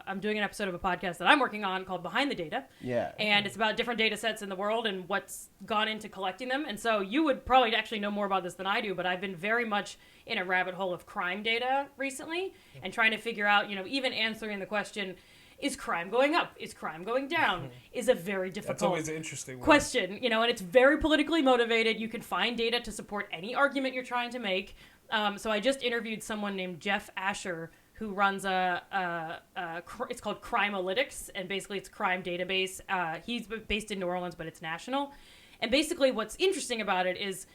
I'm doing an episode of a podcast that I'm working on called Behind the Data. Yeah. And it's about different data sets in the world and what's gone into collecting them. And so you would probably actually know more about this than I do, but I've been very much in a rabbit hole of crime data recently and trying to figure out, even answering the question, is crime going up? Is crime going down? Is a very difficult That's always an interesting one. question, and it's very politically motivated. You can find data to support any argument you're trying to make. So I just interviewed someone named Jeff Asher who runs it's called Crimealytics, and basically it's a crime database. He's based in New Orleans, but it's national. And basically what's interesting about it is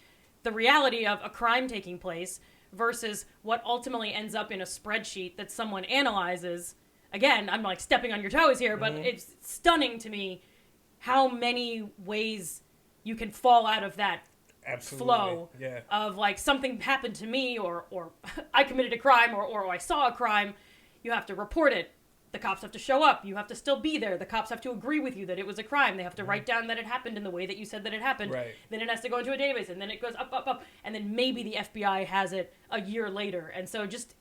the reality of a crime taking place versus what ultimately ends up in a spreadsheet that someone analyzes. Again, I'm like stepping on your toes here, but it's stunning to me how many ways you can fall out of that flow of like something happened to me or I committed a crime or I saw a crime. You have to report it. The cops have to show up. You have to still be there. The cops have to agree with you that it was a crime. They have to write down that it happened in the way that you said that it happened. Right. Then it has to go into a database, and then it goes up, and then maybe the FBI has it a year later. And so just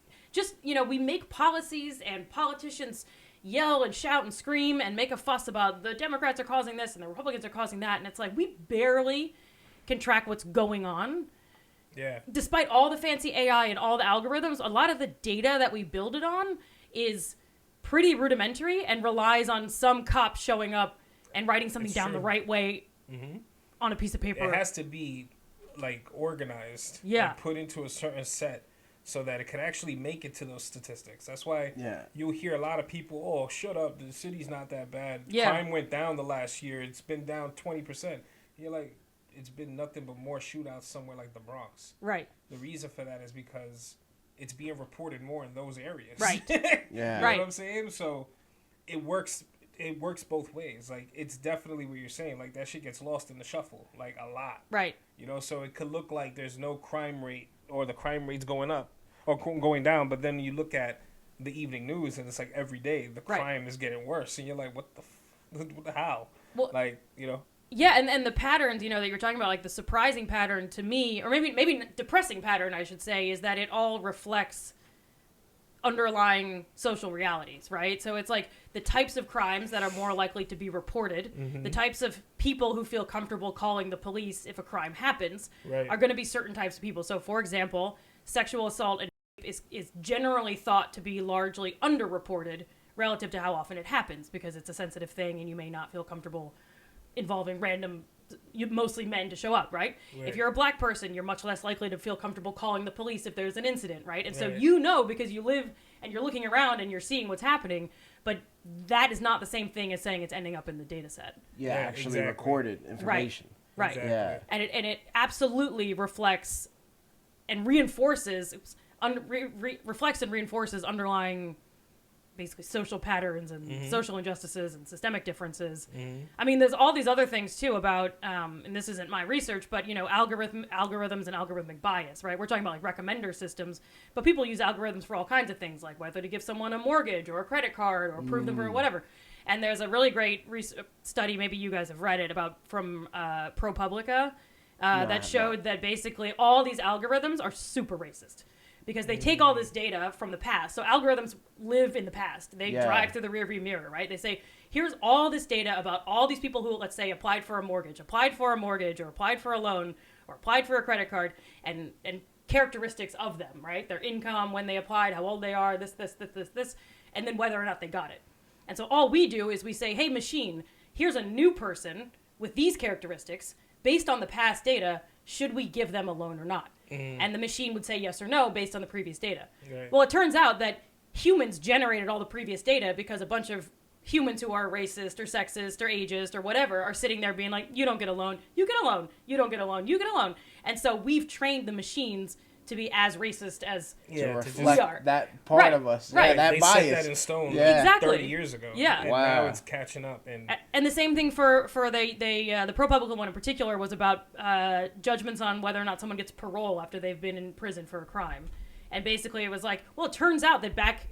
we make policies and politicians yell and shout and scream and make a fuss about the Democrats are causing this and the Republicans are causing that. And it's like, we barely can track what's going on. Yeah. Despite all the fancy AI and all the algorithms, a lot of the data that we build it on is pretty rudimentary and relies on some cop showing up and writing something down the right way on a piece of paper. It has to be like organized and put into a certain set so that it can actually make it to those statistics. That's why you'll hear a lot of people, oh, shut up, the city's not that bad. Yeah. Crime went down the last year. It's been down 20%. You're like, it's been nothing but more shootouts somewhere like the Bronx. Right. The reason for that is because it's being reported more in those areas. Right. Yeah. You know what I'm saying? So it works both ways. Like, it's definitely what you're saying. Like, that shit gets lost in the shuffle, like, a lot. Right. So it could look like there's no crime rate or the crime rate's going up or going down, but then you look at the evening news and it's like every day the crime is getting worse, and you're like, what the how? Well, Yeah, and the patterns, that you're talking about, like the surprising pattern to me, or maybe depressing pattern, I should say, is that it all reflects underlying social realities, right? So it's like the types of crimes that are more likely to be reported, the types of people who feel comfortable calling the police if a crime happens are going to be certain types of people. So, for example, sexual assault and rape is generally thought to be largely underreported relative to how often it happens because it's a sensitive thing and you may not feel comfortable involving mostly men to show up, right? If you're a black person, you're much less likely to feel comfortable calling the police if there's an incident, right? And so because you live and you're looking around and you're seeing what's happening, but that is not the same thing as saying it's ending up in the data set. Yeah, actually recorded information. Right. Exactly. Yeah. And it absolutely reflects and reinforces underlying basically social patterns and social injustices and systemic differences. I mean, there's all these other things too about, and this isn't my research, but algorithms and algorithmic bias, right? We're talking about like recommender systems, but people use algorithms for all kinds of things, like whether to give someone a mortgage or a credit card or approve them for whatever. And there's a really great study, maybe you guys have read it, from ProPublica that showed that basically all these algorithms are super racist. Because they take all this data from the past. So algorithms live in the past. They drive through the rearview mirror, right? They say, here's all this data about all these people who, let's say, applied for a mortgage, or applied for a loan, or applied for a credit card, and characteristics of them, right? Their income, when they applied, how old they are, this, and then whether or not they got it. And so all we do is we say, hey, machine, here's a new person with these characteristics. Based on the past data, should we give them a loan or not? And the machine would say yes or no based on the previous data. Right. Well, it turns out that humans generated all the previous data because a bunch of humans who are racist or sexist or ageist or whatever are sitting there being like, you don't get a loan, you get a loan, you don't get a loan, you get a loan. And so we've trained the machines to be as racist as to reflect that part of us. Right. Yeah, that they bias. set that in stone exactly. 30 years ago. Yeah. And now it's catching up. And the same thing for the ProPublica one in particular was about judgments on whether or not someone gets parole after they've been in prison for a crime. And basically it was like, well, it turns out that back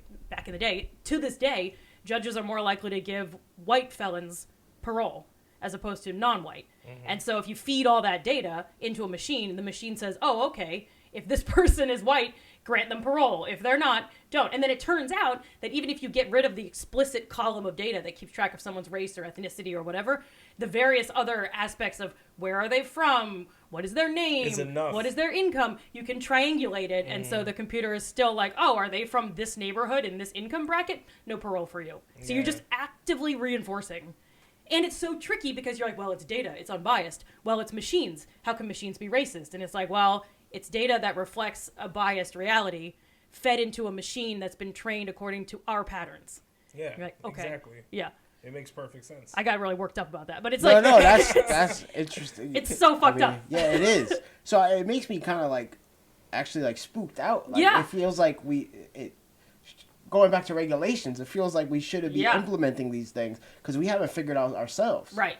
in the day, to this day, judges are more likely to give white felons parole as opposed to non-white. And so if you feed all that data into a machine, and the machine says, oh, okay, if this person is white, grant them parole. If they're not, don't. And then it turns out that even if you get rid of the explicit column of data that keeps track of someone's race or ethnicity or whatever, the various other aspects of where are they from, what is their name, what is their income, you can triangulate it. And so the computer is still like, oh, are they from this neighborhood in this income bracket? No parole for you. So you're just actively reinforcing. And it's so tricky because you're like, well, it's data, it's unbiased. Well, it's machines. How can machines be racist? And it's like, well, it's data that reflects a biased reality fed into a machine that's been trained according to our patterns. Yeah, you're like, okay. Exactly. Yeah. It makes perfect sense. I got really worked up about that, but it's no, that's interesting. It's so fucked up. Yeah, it is. So it makes me kind of like, actually like spooked out. Like, yeah. It feels like going back to regulations, it feels like we shouldn't be implementing these things because we haven't figured out ourselves. Right.